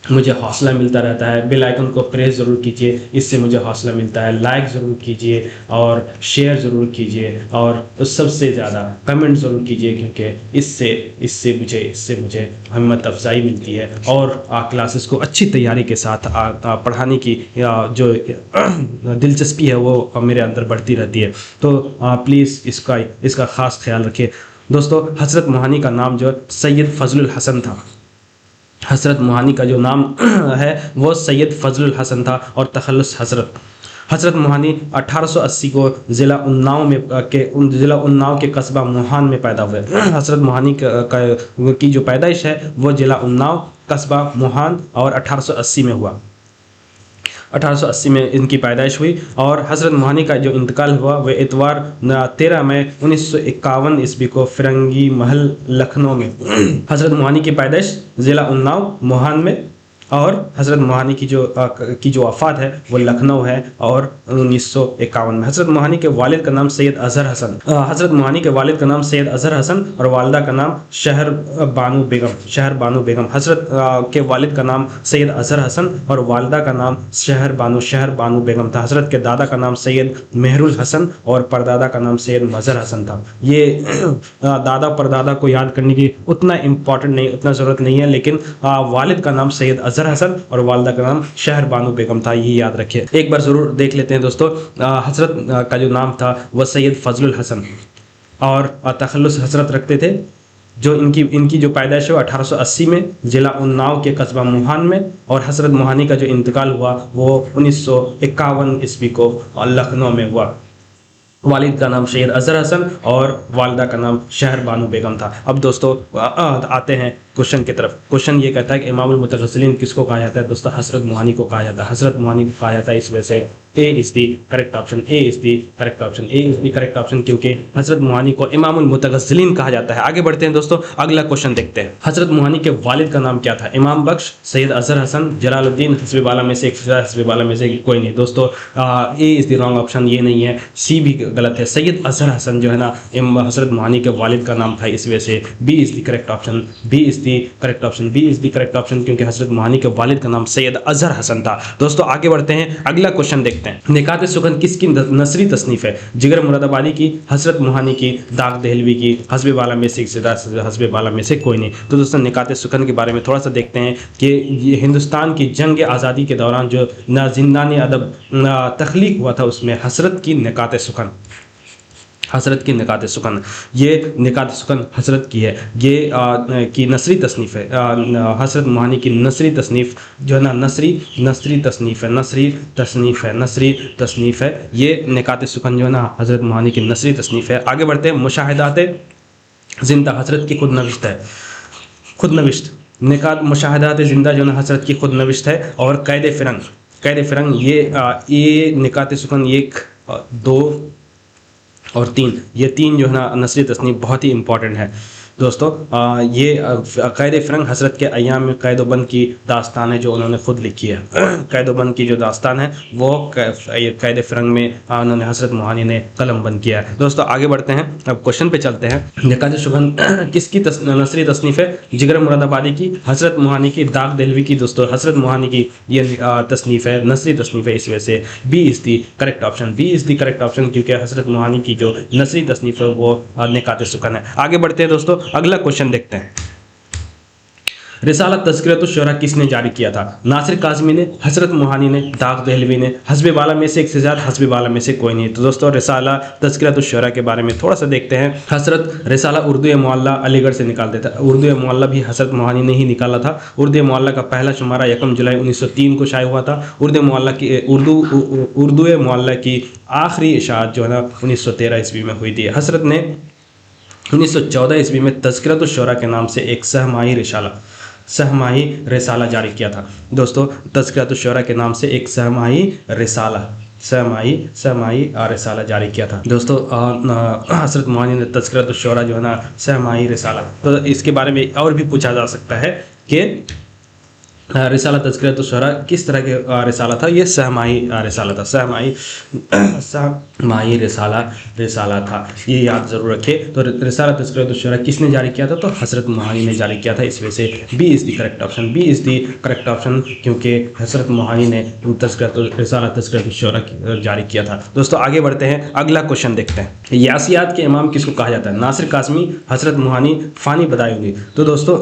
मुझे हौसला मिलता रहता है। बेल आइकन को प्रेस ज़रूर कीजिए, इससे मुझे हौसला मिलता है। लाइक ज़रूर कीजिए और शेयर ज़रूर कीजिए, और सबसे ज़्यादा कमेंट ज़रूर कीजिए, क्योंकि इससे मुझे हिम्मत अफजाई मिलती है और क्लासेस को अच्छी तैयारी के साथ पढ़ाने की जो दिलचस्पी है वो मेरे अंदर बढ़ती रहती है। तो प्लीज़ इसका ख़ास ख्याल रखिए। दोस्तों हज़रत मुहानी का नाम जो सैयद फजलुल हसन था। हज़रत मुहानी का जो नाम है वो सैयद फजलुल हसन था, और तखल्लुस हज़रत मुहानी 1880 को ज़िला उन्नाव के कस्बा मुहान में पैदा हुए। हज़रत मुहानी की जो पैदाइश है वो ज़िला उन्नाव, कस्बा मुहान, और 1880 में हुआ। 1880 में इनकी पैदाइश हुई, और हज़रत मुहानी का जो इंतकाल हुआ वह इतवार 13 मई 1951 ईस्वी को फिरंगी महल लखनऊ में। हज़रत मुहानी की पैदाइश ज़िला उन्नाव मुहान में, और हज़रत मुहानी की जो वफ़ात है वो लखनऊ है, और 1951 में। हज़रत मुहानी के वालिद का नाम सैयद अज़हर हसन, हज़रत मुहानी के वालिद का नाम सैयद अज़हर हसन, और वालिदा का नाम शहर बानो बेगम। हज़रत के वालिद का नाम सैयद अज़हर हसन और वालिदा का नाम शहर बानो बेगम था। हज़रत के दादा का नाम सैयद मेहरुल हसन और परदादा का नाम सैयद मज़हर हसन था। ये दादा परदादा को याद करने की उतना इम्पोर्टेंट नहीं, उतना ज़रूरत नहीं है, लेकिन वालिद का नाम सैयद अज़हर हसन और वालिदा का नाम शहर बानो बेगम था, ये याद रखिए। एक बार ज़रूर देख लेते हैं दोस्तों। हज़रत का जो नाम था वह सैयद फजलुल हसन, और तखल्लुस हज़रत रखते थे। जो इनकी जो पैदाइश हुआ 1880 में ज़िला उन्नाव के कस्बा मुहान में, और हज़रत मुहानी का जो इंतकाल हुआ वो 1951 ईस्वी को लखनऊ में हुआ। वालिद का नाम सैयद अज़हर हसन और वालिदा का नाम शहर बानो बेगम था। अब दोस्तों आते हैं क्वेश्चन की तरफ। क्वेश्चन ये कहता है कि इमामुल मुतगस्सिलीन किसको कहा जाता है? दोस्तों हज़रत मुहानी को कहा जाता है। हज़रत मुहानी को कहा जाता है, इस वजह से ए is the correct option, A is the correct option, A is the correct option, क्योंकि हज़रत मुहानी को इमामुल मुतगस्सिलीन कहा जाता है। आगे बढ़ते हैं दोस्तों, अगला क्वेश्चन देखते हैं। हज़रत मुहानी के वालिद का नाम क्या था? इमाम बख्श, सैयद अज़हर हसन, जलालुद्दीन, हस्बे वाला में से हस्बे वाला में से कोई नहीं। दोस्तों ए इज़ दी रॉन्ग ऑप्शन, ये नहीं है, सी भी गलत है। सैयद अज़हर हसन जो है ना हज़रत मुहानी के वालिद का नाम था, इस वजह से B is the correct option, B is the correct option, B is the correct option, क्योंकि हज़रत मुहानी के वालिद का नाम सैयद अज़हर हसन था। दोस्तों आगे बढ़ते हैं, अगला क्वेश्चन देखते हैं। निकात सुखन किसकी नसरी तसनीफ है? जिगर मुरादाबादी की, हज़रत मुहानी की, दाग दहलवी की, हस्बे वाला में से हस्बे वाला में से कोई नहीं। तो दोस्तों निकात सुखन के बारे में थोड़ा सा देखते हैं कि ये हिंदुस्तान की जंग आज़ादी के दौरान जो जिंदानी अदब तख्लीक हुआ था उसमें हज़रत की निकात सुखन, हज़रत की निकात सुखन, ये निकात सुखन हज़रत की है। ये की नसरी तसनीफ़ है। हज़रत मुहानी की नसरी तसनीफ़ जो है ना नसरी तसनीफ़ है। ये निकात सुखन जो है ना हज़रत मुहानी की नसरी तसनीफ़ है। आगे बढ़ते हैं, मुशाहिदात ज़िंदा हज़रत की खुद नविश्त है। खुद नविश्त निकात मुशाहिदात ज़िंदा जो है ना हज़रत की खुद नविश्त है। और कैद फ़िरंग ये निकात सुखन 1, 2 और 3, ये 3 जो है ना नसरी तसनीफ़ बहुत ही इंपॉर्टेंट है दोस्तों। ये कैद फ़िरंग हज़रत के अय्याम में कैदोबंद की दास्तान है जो उन्होंने ख़ुद लिखी है। कैदोबंद की जो दास्तान है वो कैद फ़िरंग में उन्होंने हज़रत मुहानी ने कलम बंद किया है। दोस्तों आगे बढ़ते हैं, अब क्वेश्चन पे चलते हैं। निकात सुखन किसकी नसरी तसनीफ़ है? जिगर मुरादाबादी की, हज़रत मुहानी की, दाग दहलवी की। दोस्तों हज़रत मुहानी की ये तसनीफ़ है, नसरी तसनीफ़ है, इस वजह से B is the correct option, B is the correct option, क्योंकि हज़रत मुहानी की जो नसरी तसनीफ़ है वो निकात सुखन है। आगे बढ़ते हैं दोस्तों, अगला क्वेश्चन देखते हैं। रिसाला तज़किरतुश शुअरा किसने जारी किया था? नासिर काज़मी ने, हज़रत मोहानी ने, दाग दहलवी ने, हस्ब बाला में से एक से ज़्यादा, हस्ब बाला में से कोई नहीं। तो दोस्तों रिसाला तज़किरतुश शुअरा के बारे में थोड़ा सा देखते हैं। हज़रत रिसाला उर्दू मुअल्ला अलीगढ़ से निकालते थे। उर्दू मुअल्ला भी हज़रत मोहानी ने ही निकाला था। उर्दू मुअल्ला का पहला शुमारा 1 जुलाई 1903 को शाये हुआ था। उर्दू मुअल्ला की आखिरी इशाअत जो है ना 1913 ईस्वी में हुई थी। हज़रत ने 1914 ईस्वी में तज़किरतुश शुअरा के नाम से एक सहमाही रिसाला जारी किया था। दोस्तों तज़किरतुश शुअरा के नाम से एक सहमाही रिसाला जारी किया था। दोस्तों हज़रत मोहानी ने तज़किरतुश शुअरा जो है ना सहमाही रिसाला, तो इसके बारे में और भी पूछा जा सकता है कि रिसाला तज़किरतुश शुअरा किस तरह के रिसाला था। ये सहमाही रिसाला था, सहमाही रिसाला था, ये याद ज़रूर रखिए। तो रिसाला तज़किरतुश शुअरा किसने जारी किया था? तो हज़रत मोहानी ने जारी किया था। इस वजह से B is the correct option, B is the correct option, क्योंकि हज़रत मोहानी ने रिसाला तज़किरतुश शुअरा जारी किया था। दोस्तों आगे बढ़ते हैं, अगला क्वेश्चन देखते हैं। यासियात के इमाम किसको कहा जाता है? नासिर काज़मी, हज़रत मोहानी, फ़ानी बदायूनी। तो दोस्तों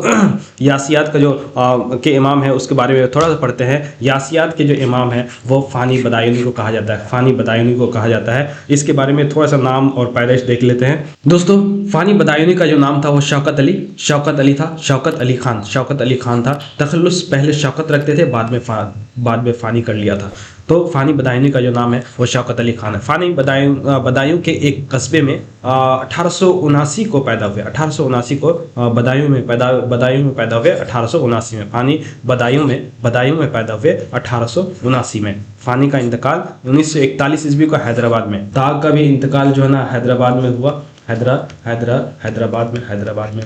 यासियात का जो के इमाम है उसके बारे में थोड़ा सा पढ़ते हैं। यासियात के जो इमाम है वो फ़ानी बदायूनी को कहा जाता है, फ़ानी बदायूनी को कहा जाता है। इसके बारे में थोड़ा सा नाम और पैदाइश देख लेते हैं। दोस्तों फ़ानी बदायूनी का जो नाम था वो शौकत अली था, शौकत अली खान था। तखल्लुस पहले शौकत रखते थे, बाद में फ़ानी कर लिया था। तो फ़ानी बदायूनी का जो नाम है वो शौकत अली खान है। फ़ानी बदायूं के एक कस्बे में 1879 को पैदा हुए। 1879 को बदायूं में पैदा हुए। 1879 में फ़ानी बदायूं में पैदा हुए। 1879 में फ़ानी का इंतकाल 1941 ईस्वी को हैदराबाद में। दाग का भी इंतकाल जो है ना हैदराबाद में हुआ। हैदराबाद में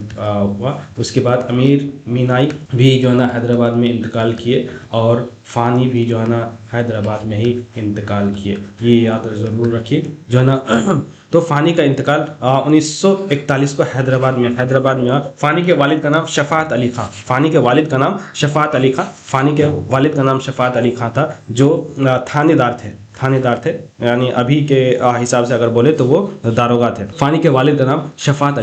हुआ। उसके बाद अमीर मीनाई भी जो है ना हैदराबाद में इंतकाल किए, और फ़ानी भी जो है ना हैदराबाद में ही इंतकाल किए। ये याद ज़रूर रखिए जो है ना। तो फ़ानी का इंतकाल 1941 को हैदराबाद में हुआ। फ़ानी के वालिद का नाम शफ़ाअत अली खां। फ़ानी के वालिद का नाम शफ़ाअत अली खां था, जो थानेदार थे, यानी अभी के हिसाब से अगर बोले तो वो दारोगा थे। फ़ानी के वालिद का नाम शफ़ाअत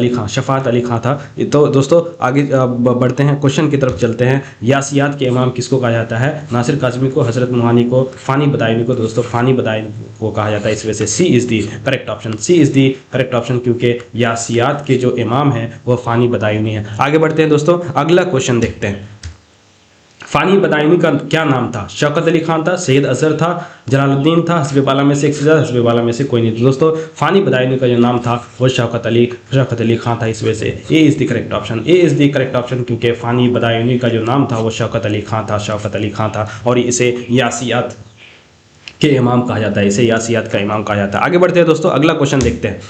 अली खां था। तो दोस्तों आगे बढ़ते हैं, क्वेश्चन की तरफ चलते हैं। यासियात के इमाम किसको कहा जाता है? नासिर काज़मी को, हज़रत मोहानी को, फ़ानी बदायूनी को। दोस्तों फ़ानी बदायूनी को कहा जाता है। इस वजह से C is the correct option, क्योंकि यासियात के जो इमाम हैं वो फ़ानी बदायूनी है। आगे बढ़ते हैं दोस्तों, अगला क्वेश्चन देखते हैं। फ़ानी बदायूनी का क्या नाम था? शौकत अली खान था, सैयद अज़हर था, जलालुद्दीन था, हस्ब बाला में से एक से ज़्यादा, हस्ब बाला में से कोई नहीं। तो दोस्तों फ़ानी बदायूनी का जो नाम था वो शौकत अली खान था। इस वजह से ए इज़ द करेक्ट ऑप्शन, क्योंकि फ़ानी बदायूनी का जो नाम था वो शौकत अली खान था, और इसे यासियात के इमाम कहा जाता है, आगे बढ़ते हैं दोस्तों, अगला क्वेश्चन देखते हैं।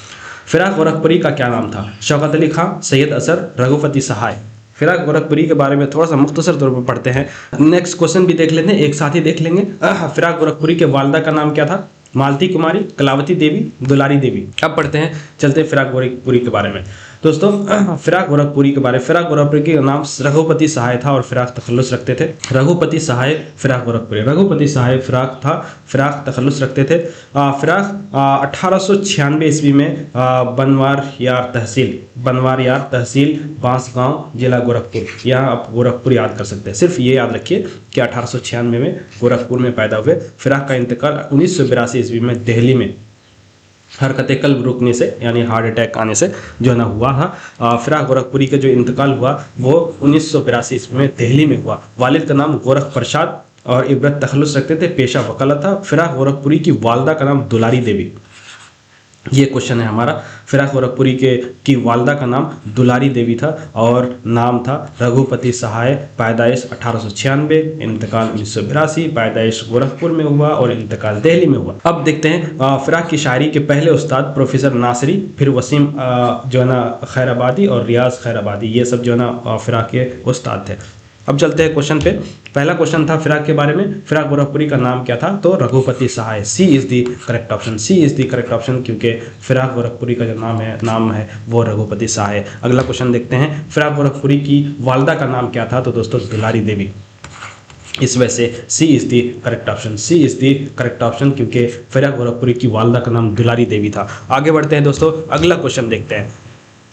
फ़िराक़ गोरखपुरी का क्या नाम था? शौकत अली खान, सैयद अज़हर, रघुपति सहाय। फ़िराक़ गोरखपुरी के बारे में थोड़ा सा मुख्तसर तौर पर पढ़ते हैं। नेक्स्ट क्वेश्चन भी देख लेते हैं, एक साथ ही देख लेंगे। फ़िराक़ गोरखपुरी के वालिदा का नाम क्या था? मालती कुमारी, कलावती देवी, दुलारी देवी। अब पढ़ते हैं, चलते हैं फ़िराक़ गोरखपुरी के बारे में। दोस्तों फ़िराक़ गोरखपुरी का नाम रघुपति सहाय था, और फ़िराक़ तखल्लुस रखते थे। रघुपति सहाय फ़िराक़ था, फ़िराक़ तखल्लुस रखते थे। फ़िराक़ 1896 ईस्वी में बनवार यार तहसील बांसगांव, जिला गोरखपुर, यहाँ आप गोरखपुर याद कर सकते हैं। सिर्फ ये याद रखिए कि 1896 में गोरखपुर में पैदा हुए। फ़िराक़ का इंतकाल 1982 ईस्वी में दिल्ली में हरकत कल्ब रुकने से, यानी हार्ट अटैक आने से जो है ना हुआ था। फ़िराक़ गोरखपुरी का जो इंतकाल हुआ वो 1982 ईस्वी में दिल्ली में हुआ। वालिद का नाम गोरख प्रसाद, और इब्रत तखल्लुस रखते थे, पेशा वकालत था। फ़िराक़ गोरखपुरी की वालिदा का नाम दुलारी देवी। ये क्वेश्चन है हमारा। फ़िराक़ गोरखपुरी की वालिदा का नाम दुलारी देवी था, और नाम था रघुपति सहाय। पैदाइश 1896, इंतकाल 1982, पैदाइश गोरखपुर में हुआ और इंतकाल दिल्ली में हुआ। अब देखते हैं फ़िराक़ की शायरी के पहले उस्ताद प्रोफेसर नासरी, फिर वसीम जो है ना खैराबादी, और रियाज़ खैराबादी, ये सब जो है ना फ़िराक़ के उस्ताद थे। अब चलते हैं क्वेश्चन पे। पहला क्वेश्चन था फ़िराक़ के बारे में, फ़िराक़ गोरखपुरी का नाम क्या था? तो रघुपति सहाय। सी इज़ दी करेक्ट ऑप्शन, क्योंकि फ़िराक़ गोरखपुरी का जो नाम है वो रघुपति सहाय। अगला क्वेश्चन देखते हैं। फ़िराक़ गोरखपुरी की वालिदा का नाम क्या था? तो दोस्तों दुलारी देवी। इस वजह से C is the correct option, क्योंकि फ़िराक़ गोरखपुरी की वालिदा का नाम दुलारी देवी था। आगे बढ़ते हैं दोस्तों, अगला क्वेश्चन देखते हैं।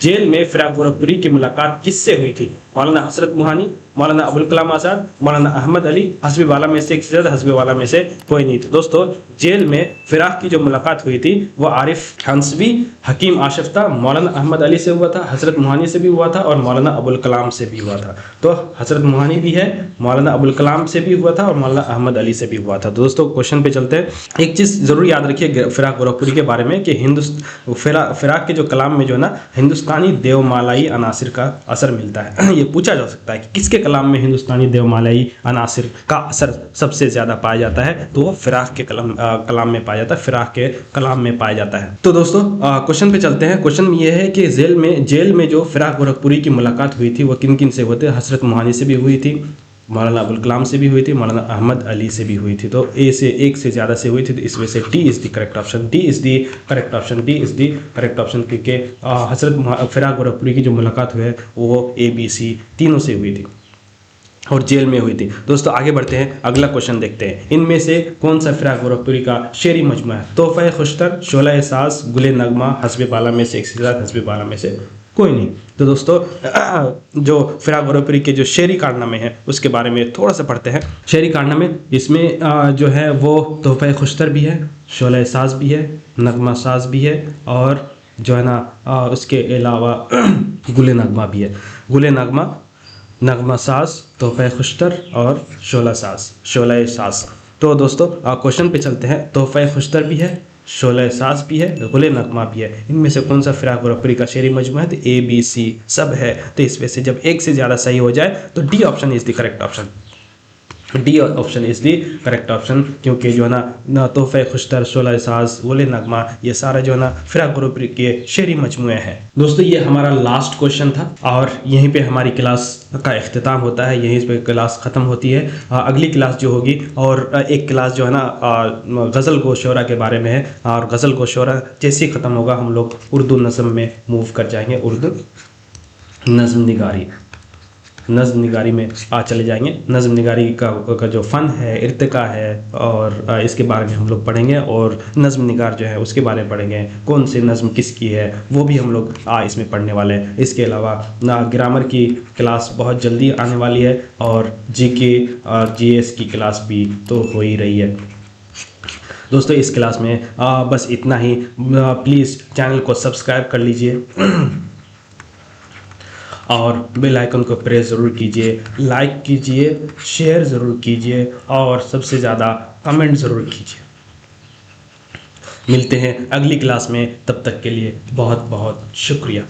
जेल में फ़िराक़ गोरखपुरी की मुलाकात किससे हुई थी? मौलाना हज़रत मोहानी, मौलाना अबुल कलाम आज़ाद, मौलाना अहमद अली, हस्बी वाला में से एक से ज़्यादा, हस्बी वाला में से कोई नहीं। तो दोस्तों जेल में फिराक की जो मुलाकात हुई थी वो आरिफ हंसवी, हकीम आशिफ था, मौलाना अहमद अली से हुआ था, हज़रत मुहानी से भी हुआ था और मौलाना अबुल कलाम से भी हुआ था। तो हज़रत मुहानी भी है, मौलाना अबुल कलाम से भी हुआ था और मौलाना अहमद अली से भी हुआ था। दोस्तों क्वेश्चन पे चलते हैं। एक चीज़ ज़रूर याद रखिए फिराक गोरखपुरी के बारे में कि फिराक के जो कलाम में जो ना हिंदुस्तानी देवमालाई अनासिर का असर मिलता है। ये पूछा जा सकता है कि किसके कलाम में हिंदुस्तानी देवमालाई अनासिर का असर सबसे ज़्यादा पाया जाता है, तो वो फिराक के कलाम में पाया जाता है, फिराक के कलाम में पाया जाता है। तो दोस्तों क्वेश्चन पे चलते हैं। क्वेश्चन ये है कि जेल में जो फिराक गोरखपुरी की मुलाकात हुई थी वो किन किन से हुए थे? हज़रत मुहानी से भी हुई थी, मौलाना अबुल कलाम से भी हुई थी, मौलाना अहमद अली से भी हुई थी। तो ए से एक से ज़्यादा से हुई थी, तो इस वजह से D is the correct option, D is the correct option, D is the correct option, क्योंकि हज़रत फिराक गोरखपुरी की जो मुलाकात हुई है वो ABC तीनों से हुई थी और जेल में हुई थी। दोस्तों आगे बढ़ते हैं, अगला क्वेश्चन देखते हैं। इनमें से कौन सा फिराक गोरखपुरी का शेरी मजमू है? तोहफ़ा खुशतर, शोला एहसास, गुले नगमा, हस्बे बाला में से एक से ज़्यादा, हस्बे बाला में से कोई नहीं। तो दोस्तों जो फिराक गोरखपुरी के जो शेरी कारनामे हैं उसके बारे में थोड़ा सा पढ़ते हैं। शेरी कारनामे इसमें जो है वो तोहफ़ा खुशतर भी है, शोला एहसास भी है, नगमा साज भी है और जो है ना उसके अलावा गुले नगमा भी है। गुले नगमा, नगमा साज, तोहफ़ा खुशतर और शोला एहसास। तो दोस्तों क्वेश्चन पे चलते हैं। तोहफ़ा खुशतर भी है, शोला एहसास भी है, गुले नगमा भी है। इनमें से कौन सा फिराक गोरखपुरी का शेरी मजमू है? तो ABC सब है। तो इस वजह से जब एक से ज़्यादा सही हो जाए तो D option is the correct option, D option is the correct option, क्योंकि जो है ना तोहफ़ा खुशतर, शोला एहसास, गुले नगमा ये सारा जो है ना फिराक गोरखपुरी के शेरी मजमुए हैं। दोस्तों ये हमारा लास्ट क्वेश्चन था और यहीं पे हमारी क्लास का इख्तिताम होता है, यहीं पे क्लास ख़त्म होती है। अगली क्लास जो होगी और एक क्लास जो है ना गज़ल गो शोरा के बारे में है और गज़ल गो शोरा जैसे ही ख़त्म होगा हम लोग उर्दू नज़म में मूव कर जाएंगे, उर्दू नज़्म निगारी में चले जाएंगे। नज़्म निगारी का जो फ़न है, इर्तिका है और इसके बारे में हम लोग पढ़ेंगे और नज़्म निगार जो है उसके बारे में पढ़ेंगे, कौन से नज़्म किसकी है वो भी हम लोग इसमें पढ़ने वाले हैं। इसके अलावा ग्रामर की क्लास बहुत जल्दी आने वाली है और GK और GS की क्लास भी तो हो ही रही है। दोस्तों इस क्लास में बस इतना ही। प्लीज़ चैनल को सब्सक्राइब कर लीजिए और बेल आइकन को प्रेस ज़रूर कीजिए, लाइक कीजिए, शेयर ज़रूर कीजिए और सबसे ज़्यादा कमेंट ज़रूर कीजिए। मिलते हैं अगली क्लास में, तब तक के लिए बहुत बहुत शुक्रिया।